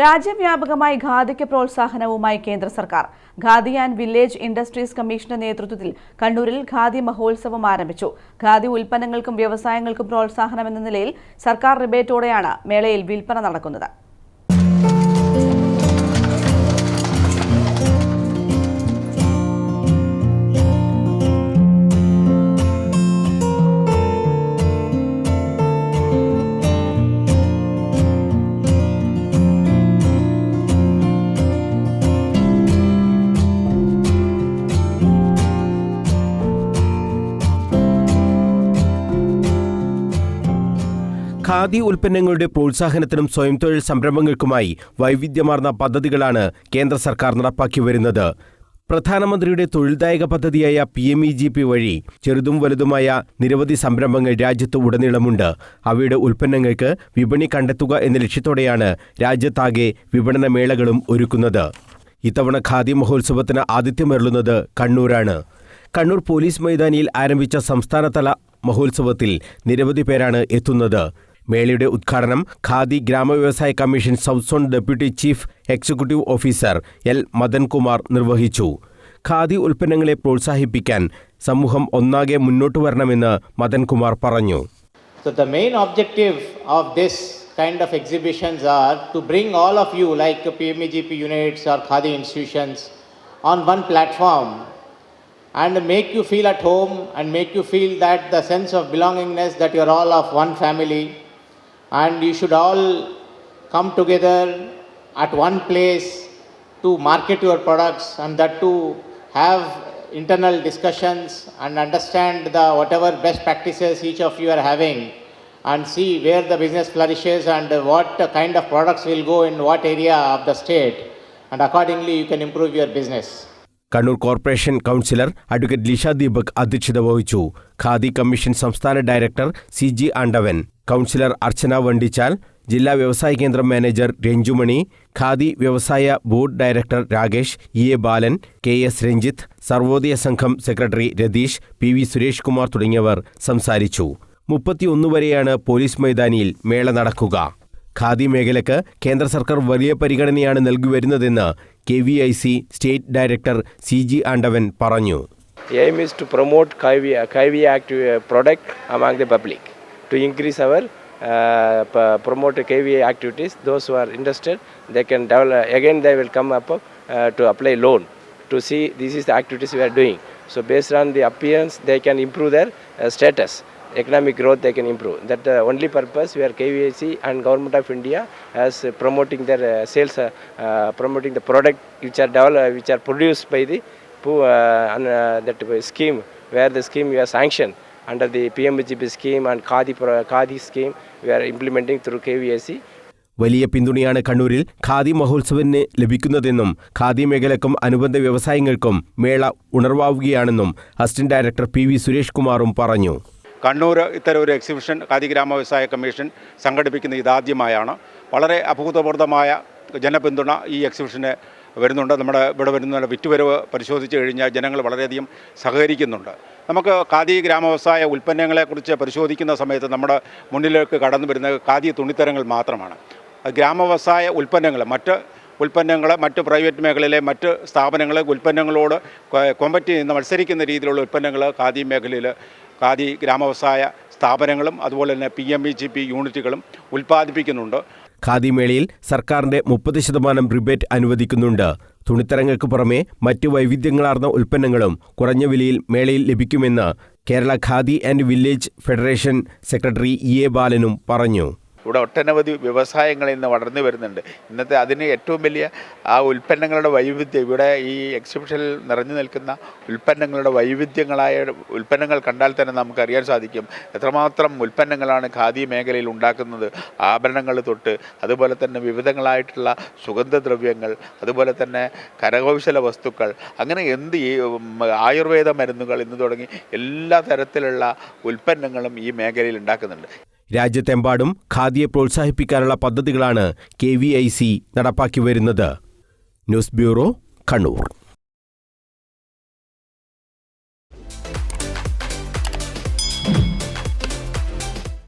രാജ്യവ്യാപകമായി ഖാദിക്ക് പ്രോത്സാഹനവുമായി കേന്ദ്ര സർക്കാർ. ഖാദി ആൻഡ് വില്ലേജ് ഇൻഡസ്ട്രീസ് കമ്മീഷന്റെ നേതൃത്വത്തിൽ കണ്ണൂരിൽ ഖാദി മഹോത്സവം ആരംഭിച്ചു. ഖാദി ഉൽപ്പന്നങ്ങൾക്കും വ്യവസായങ്ങൾക്കും പ്രോത്സാഹനമെന്ന നിലയിൽ സർക്കാർ റിബേറ്റോടെയാണ് മേളയിൽ വിൽപ്പന നടക്കുന്നത്. ഖാദി ഉൽപ്പന്നങ്ങളുടെ പ്രോത്സാഹനത്തിനും സ്വയം തൊഴിൽ സംരംഭങ്ങൾക്കുമായി വൈവിധ്യമാർന്ന പദ്ധതികളാണ് കേന്ദ്ര സർക്കാർ നടപ്പാക്കി വരുന്നത്. പ്രധാനമന്ത്രിയുടെ തൊഴിൽദായക പദ്ധതിയായ PMEGP വഴി ചെറുതും വലുതുമായ നിരവധി സംരംഭങ്ങൾ രാജ്യത്ത് ഉടനീളമുണ്ട്. അവയുടെ ഉൽപ്പന്നങ്ങൾക്ക് വിപണി കണ്ടെത്തുക എന്ന ലക്ഷ്യത്തോടെയാണ് രാജ്യത്താകെ വിപണന മേളകളും ഒരുക്കുന്നത്. ഇത്തവണ ഖാദി മഹോത്സവത്തിന് ആതിഥ്യമരുളുന്നത് കണ്ണൂരാണ്. കണ്ണൂർ പോലീസ് മൈതാനിയിൽ ആരംഭിച്ച സംസ്ഥാനതല മഹോത്സവത്തിൽ നിരവധി പേരാണ് എത്തുന്നത്. മേളയുടെ ഉദ്ഘാടനം ഖാദി ഗ്രാമവ്യവസായ commission south zone deputy chief executive officer L. Madan Kumar നിർവഹിച്ചു. ഖാദി ഉൽപ്പന്നങ്ങളെ പ്രോത്സാഹിപ്പിക്കാൻ സമൂഹം ഒന്നാകെ മുന്നോട്ട് വരണമെന്ന് മദൻകുമാർ പറഞ്ഞു. So the main objective of this kind of exhibitions are to bring all of you like PMEGP units or Khadi institutions on one platform and make you feel at home and make you feel that the sense of belongingness that you are all of one family and you should all come together at one place to market your products and that to have internal discussions and understand the whatever best practices each of you are having and see where the business flourishes and what kind of products will go in what area of the state and accordingly you can improve your business. Kannur corporation councillor advocate Lisha Deepak അധ്യക്ഷത വഹിച്ചു. Khadi commission സംസ്ഥാന director CG ആണ്ടവൻ, councillor അർച്ചന വണ്ടിച്ചാൽ, ജില്ലാ വ്യവസായ കേന്ദ്രം manager രഞ്ജുമണി, khadi വ്യവസായ board director Rakesh, EA ബാലൻ, KS Ranjith, Sarvodaya സംഘം secretary Ratheesh, PV Suresh Kumar തുടങ്ങിയവർ സംസാരിച്ചു. 31 വരെയാണ് പോലീസ് മൈതാനിയിൽ മേള നടക്കുക. ഖാദി മേഖലയ്ക്ക് കേന്ദ്ര സർക്കാർ വലിയ പരിഗണനയാണ് നൽകി വരുന്നതെന്ന് KVIC സ്റ്റേറ്റ് ഡയറക്ടർ CG ആണ്ടവൻ പറഞ്ഞു. The aim is to promote KVI active product among the public, to increase our promote KVI activities. Those who are interested, they can develop, again they will come up to apply loan to see this is the activities we are doing. So based on the appearance, they can improve their status. Economic growth they can improve. That the only purpose where KVIC and Government of India as promoting their sales, promoting the product which are developed, which are produced by the that scheme, where the scheme we are sanctioned under the PMEGP scheme and Khadi scheme we are implementing through KVIC. വലിയ പിന്തുണയാണ് കണ്ണൂരിൽ ഖാദി മഹോത്സവത്തിന് ലഭിക്കുന്നതെന്നും ഖാദി മേഖലക്കും അനുബന്ധ വ്യവസായങ്ങൾക്കും മേള ഉണർവാവുകയാണെന്നും assistant director PV Suresh കുമാറും പറഞ്ഞു. കണ്ണൂർ ഇത്തരം ഒരു എക്സിബിഷൻ ഖാദി ഗ്രാമവ്യവസായ കമ്മീഷൻ സംഘടിപ്പിക്കുന്ന ഇതാദ്യമായാണ്. വളരെ അഭൂതപൂർവമായ ജനപിന്തുണ ഈ എക്സിബിഷന് വരുന്നുണ്ട്. നമ്മുടെ ഇവിടെ വരുന്ന വിറ്റുവരവ് പരിശോധിച്ച് കഴിഞ്ഞാൽ ജനങ്ങൾ വളരെയധികം സഹകരിക്കുന്നുണ്ട്. നമുക്ക് ഖാദി ഗ്രാമവ്യവസായ ഉൽപ്പന്നങ്ങളെക്കുറിച്ച് പരിശോധിക്കുന്ന സമയത്ത് നമ്മുടെ മുന്നിലേക്ക് കടന്നു വരുന്ന ഖാദി തുണിത്തരങ്ങൾ മാത്രമാണ്. ഗ്രാമവ്യവസായ ഉൽപ്പന്നങ്ങൾ മറ്റ് പ്രൈവറ്റ് മേഖലയിലെ മറ്റ് സ്ഥാപനങ്ങളെ ഉൽപ്പന്നങ്ങളോട് കോമ്പറ്റ് ചെയ്യുന്ന മത്സരിക്കുന്ന രീതിയിലുള്ള ഉൽപ്പന്നങ്ങൾ ഖാദി മേഖലയിൽ ഖാദി ഗ്രാമവ്യവസായ സ്ഥാപനങ്ങളും അതുപോലെ തന്നെ PMEGP യൂണിറ്റുകളും ഉൽപ്പാദിപ്പിക്കുന്നുണ്ട്. ഖാദി മേളയിൽ സർക്കാരിന്റെ 30% റിബേറ്റ് അനുവദിക്കുന്നുണ്ട്. തുണിത്തരങ്ങൾക്ക് പുറമെ മറ്റ് വൈവിധ്യങ്ങളാർന്ന ഉൽപ്പന്നങ്ങളും കുറഞ്ഞ വിലയിൽ മേളയിൽ ലഭിക്കുമെന്ന് Kerala khadi and village federation secretary EA ബാലനും പറഞ്ഞു. ഇവിടെ ഒട്ടനവധി വ്യവസായങ്ങൾ ഇന്ന് വളർന്നു വരുന്നുണ്ട്. ഇന്നത്തെ അതിന് ഏറ്റവും വലിയ ആ ഉൽപ്പന്നങ്ങളുടെ വൈവിധ്യം, ഇവിടെ ഈ എക്സിബിഷനിൽ നിറഞ്ഞു നിൽക്കുന്ന ഉൽപ്പന്നങ്ങളുടെ വൈവിധ്യങ്ങളായ ഉൽപ്പന്നങ്ങൾ കണ്ടാൽ തന്നെ നമുക്കറിയാൻ സാധിക്കും എത്രമാത്രം ഉൽപ്പന്നങ്ങളാണ് ഖാദി മേഖലയിൽ ഉണ്ടാക്കുന്നത്. ആഭരണങ്ങൾ തൊട്ട് അതുപോലെ തന്നെ വിവിധങ്ങളായിട്ടുള്ള സുഗന്ധദ്രവ്യങ്ങൾ, അതുപോലെ തന്നെ കരകൗശല വസ്തുക്കൾ, അങ്ങനെ ആയുർവേദ മരുന്നുകൾ എന്ന് തുടങ്ങി എല്ലാ തരത്തിലുള്ള ഉൽപ്പന്നങ്ങളും ഈ മേഖലയിൽ ഉണ്ടാക്കുന്നുണ്ട്. രാജ്യത്തെമ്പാടും ഖാദിയെ പ്രോത്സാഹിപ്പിക്കാനുള്ള പദ്ധതികളാണ് KVIC നടപ്പാക്കി വരുന്നത്. News bureau, Kannur.